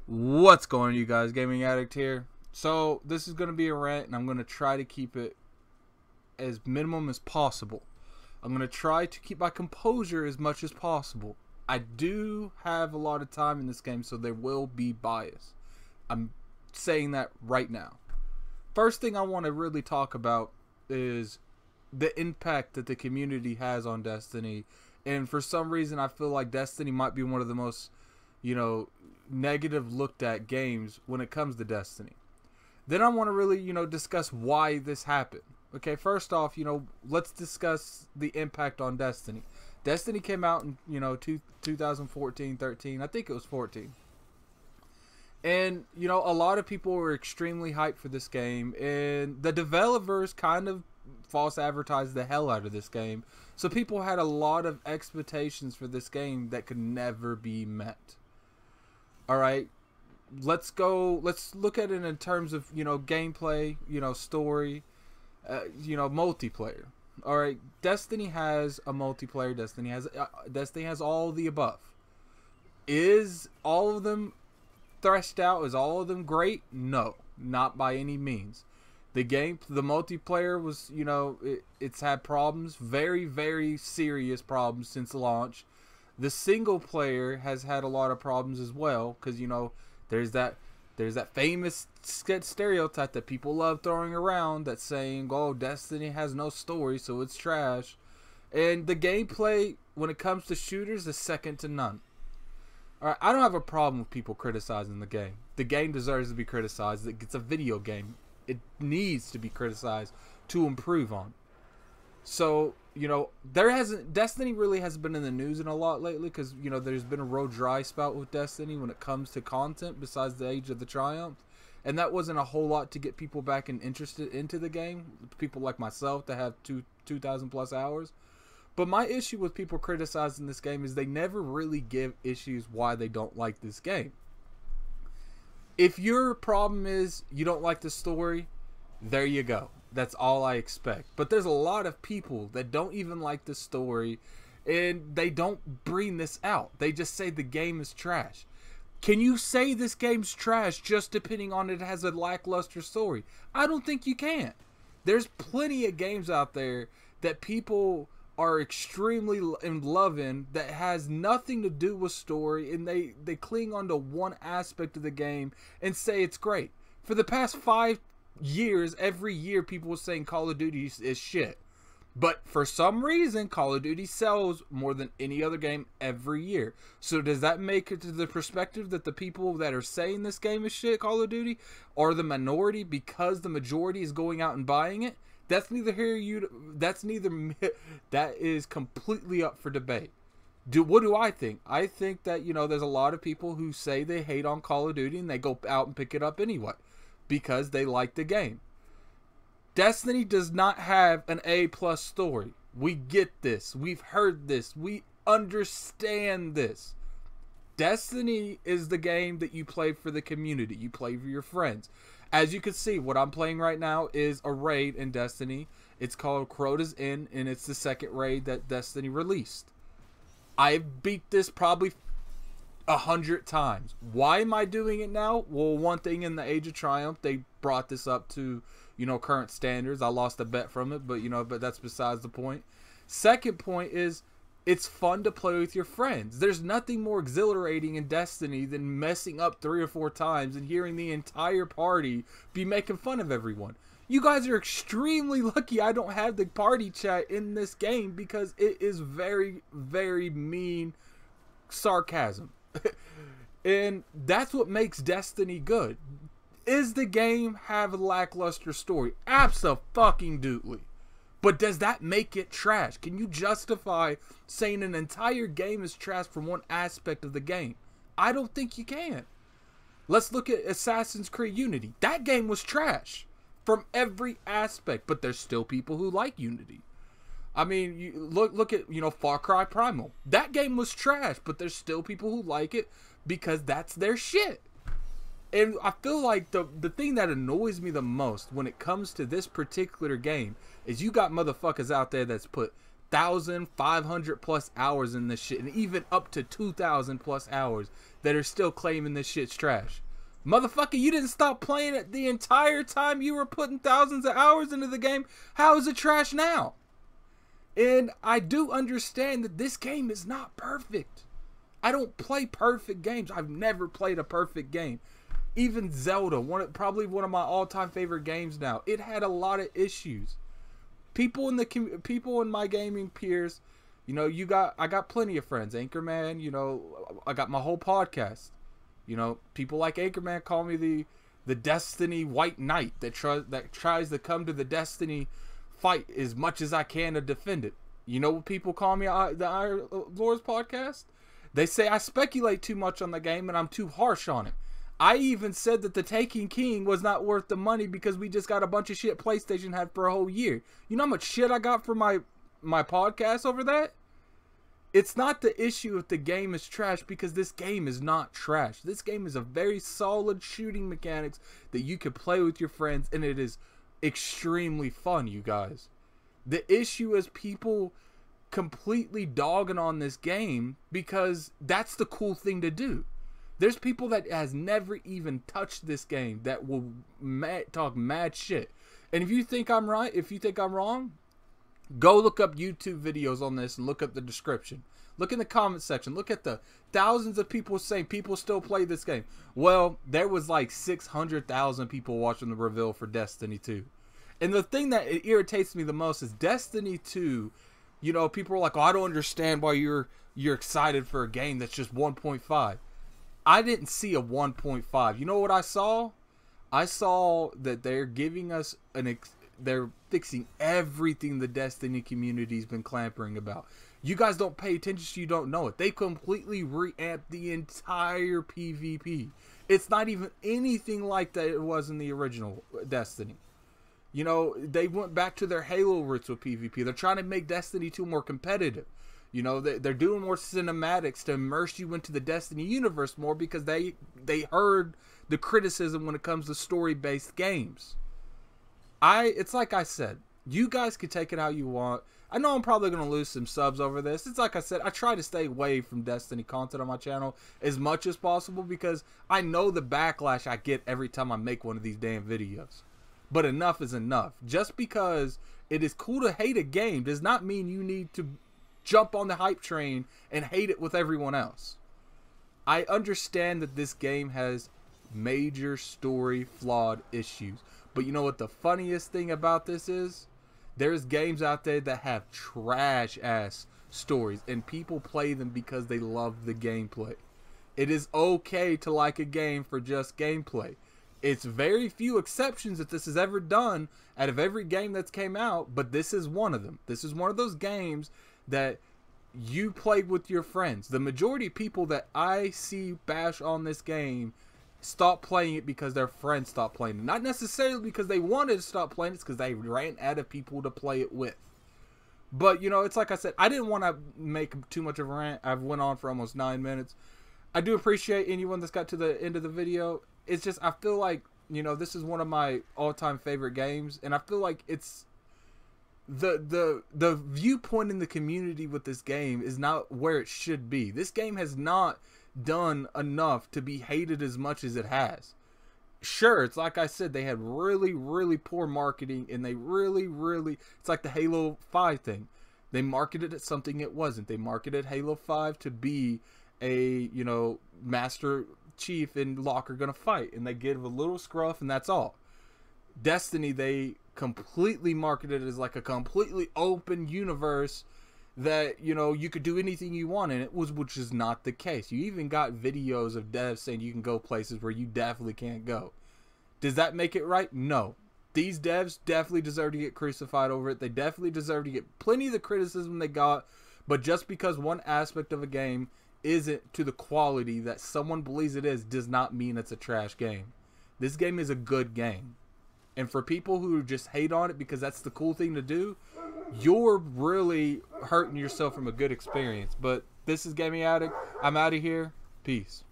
What's going on, you guys? Gaming Addict here. So this is going to be a rant, and I'm going to try to keep it as minimum as possible. I'm going to try to keep my composure as much as possible. I do have a lot of time in this game, so there will be bias. I'm saying that right now. First thing I want to really talk about is the impact that the community has on Destiny. And for some reason, I feel like Destiny might be one of the most, negative looked at games when it comes to Destiny. Then I want to really, discuss why this happened. Okay, first off, let's discuss the impact on Destiny. Destiny came out in, 2014, 13. I think it was 14. And, a lot of people were extremely hyped for this game. And the developers kind of false advertised the hell out of this game. So people had a lot of expectations for this game that could never be met. Alright, let's look at it in terms of, gameplay, story, multiplayer. Alright, Destiny has a multiplayer, Destiny has all the above. Is all of them threshed out? Is all of them great? No, not by any means. The multiplayer was, it's had problems, very, very serious problems since launch. The single player has had a lot of problems as well, because there's that famous stereotype that people love throwing around that's saying, "Oh, Destiny has no story, so it's trash." And the gameplay when it comes to shooters is second to none. All right, I don't have a problem with people criticizing the game. The game deserves to be criticized. It's a video game. It needs to be criticized to improve on. So, Destiny really hasn't been in the news in a lot lately because, there's been a real dry spout with Destiny when it comes to content besides the Age of the Triumph. And that wasn't a whole lot to get people back and interested into the game. People like myself that have 2,000 plus hours. But my issue with people criticizing this game is they never really give issues why they don't like this game. If your problem is you don't like the story, there you go. That's all I expect. But there's a lot of people that don't even like the story, and they don't bring this out. They just say the game is trash. Can you say this game's trash just depending on it has a lackluster story? I don't think you can. There's plenty of games out there that people are extremely in love in that has nothing to do with story, and they cling onto one aspect of the game and say it's great. For the past 5 years, every year people were saying Call of Duty is shit. But for some reason, Call of Duty sells more than any other game every year. So does that make it to the perspective that the people that are saying this game is shit, Call of Duty, are the minority because the majority is going out and buying it? That is completely up for debate. What do I think? I think that, there's a lot of people who say they hate on Call of Duty and they go out and pick it up anyway because they like the game. Destiny does not have an A+ story. We get this. We've heard this. We understand this. Destiny is the game that you play for the community. You play for your friends. As you can see, what I'm playing right now is a raid in Destiny. It's called Crota's Inn, and it's the second raid that Destiny released. I beat this probably 100 times. Why am I doing it now? Well, one thing, in the Age of Triumph, they brought this up to, current standards. I lost a bet from it, but that's besides the point. Second point is, it's fun to play with your friends. There's nothing more exhilarating in Destiny than messing up 3 or 4 times and hearing the entire party be making fun of everyone. You guys are extremely lucky I don't have the party chat in this game because it is very, very mean sarcasm. And that's what makes Destiny good. Is the game have a lackluster story? Abso-fucking-dootly. But does that make it trash? Can you justify saying an entire game is trash from one aspect of the game? I don't think you can. Let's look at Assassin's Creed Unity. That game was trash from every aspect, but there's still people who like Unity. I mean, you look at, Far Cry Primal. That game was trash, but there's still people who like it because that's their shit. And I feel like the thing that annoys me the most when it comes to this particular game is you got motherfuckers out there that's put 1,500 plus hours in this shit, and even up to 2,000 plus hours that are still claiming this shit's trash. Motherfucker, you didn't stop playing it the entire time you were putting thousands of hours into the game. How is it trash now? And I do understand that this game is not perfect. I don't play perfect games. I've never played a perfect game. Even Zelda, probably one of my all-time favorite games now, it had a lot of issues. People in my gaming peers, you know, I got plenty of friends. Anchorman, you know, I got my whole podcast. You know, people like Anchorman call me the Destiny White Knight that tries to come to the Destiny fight as much as I can to defend it. You know what people call me, the Iron Lords podcast? They say I speculate too much on the game and I'm too harsh on it. I even said that the Taken King was not worth the money because we just got a bunch of shit PlayStation had for a whole year. You know how much shit I got for my podcast over that? It's not the issue if the game is trash, because this game is not trash. This game is a very solid shooting mechanics that you can play with your friends, and it is extremely fun, you guys. The issue is people completely dogging on this game because that's the cool thing to do. There's people that has never even touched this game that will talk mad shit. And if you think I'm right, if you think I'm wrong, go look up YouTube videos on this and look up the description. Look in the comment section. Look at the thousands of people saying people still play this game. Well, there was like 600,000 people watching the reveal for Destiny 2. And the thing that it irritates me the most is Destiny 2, you know, people are like, oh, I don't understand why you're excited for a game that's just 1.5. I didn't see a 1.5. You know what I saw? I saw that they're giving us they're fixing everything the Destiny community's been clamoring about. You guys don't pay attention, so you don't know it. They completely reamped the entire PvP. It's not even anything like that it was in the original Destiny. You know, they went back to their Halo roots with PvP. They're trying to make Destiny 2 more competitive. You know, they're doing more cinematics to immerse you into the Destiny universe more because they heard the criticism when it comes to story-based games. It's like I said, you guys can take it how you want. I know I'm probably going to lose some subs over this. It's like I said, I try to stay away from Destiny content on my channel as much as possible because I know the backlash I get every time I make one of these damn videos. But enough is enough. Just because it is cool to hate a game does not mean you need to jump on the hype train and hate it with everyone else. I understand that this game has major story flawed issues. But you know what the funniest thing about this is? There's games out there that have trash ass stories and people play them because they love the gameplay. It is okay to like a game for just gameplay. It's very few exceptions that this has ever done out of every game that's came out, but this is one of them. This is one of those games that you play with your friends. The majority of people that I see bash on this game stop playing it because their friends stopped playing it. Not necessarily because they wanted to stop playing it, it's because they ran out of people to play it with. But, you know, it's like I said, I didn't want to make too much of a rant. I've went on for almost 9 minutes. I do appreciate anyone that's got to the end of the video. It's just, I feel like, you know, this is one of my all-time favorite games, and I feel like it's the viewpoint in the community with this game is not where it should be. This game has not done enough to be hated as much as it has. Sure, it's like I said, they had really, really poor marketing, and they really, it's like the Halo 5 thing. They marketed it something it wasn't. They marketed Halo 5 to be a, you know, Master Chief and Locke are gonna fight, and they give a little scruff, and that's all. Destiny, they completely marketed it as like a completely open universe that, you know, you could do anything you want in it, which is not the case. You even got videos of devs saying you can go places where you definitely can't go. Does that make it right? No. These devs definitely deserve to get crucified over it. They definitely deserve to get plenty of the criticism they got, but just because one aspect of a game isn't to the quality that someone believes it is does not mean it's a trash game. This game is a good game. And for people who just hate on it because that's the cool thing to do, you're really hurting yourself from a good experience. But this is Gaming Addict. I'm out of here. Peace.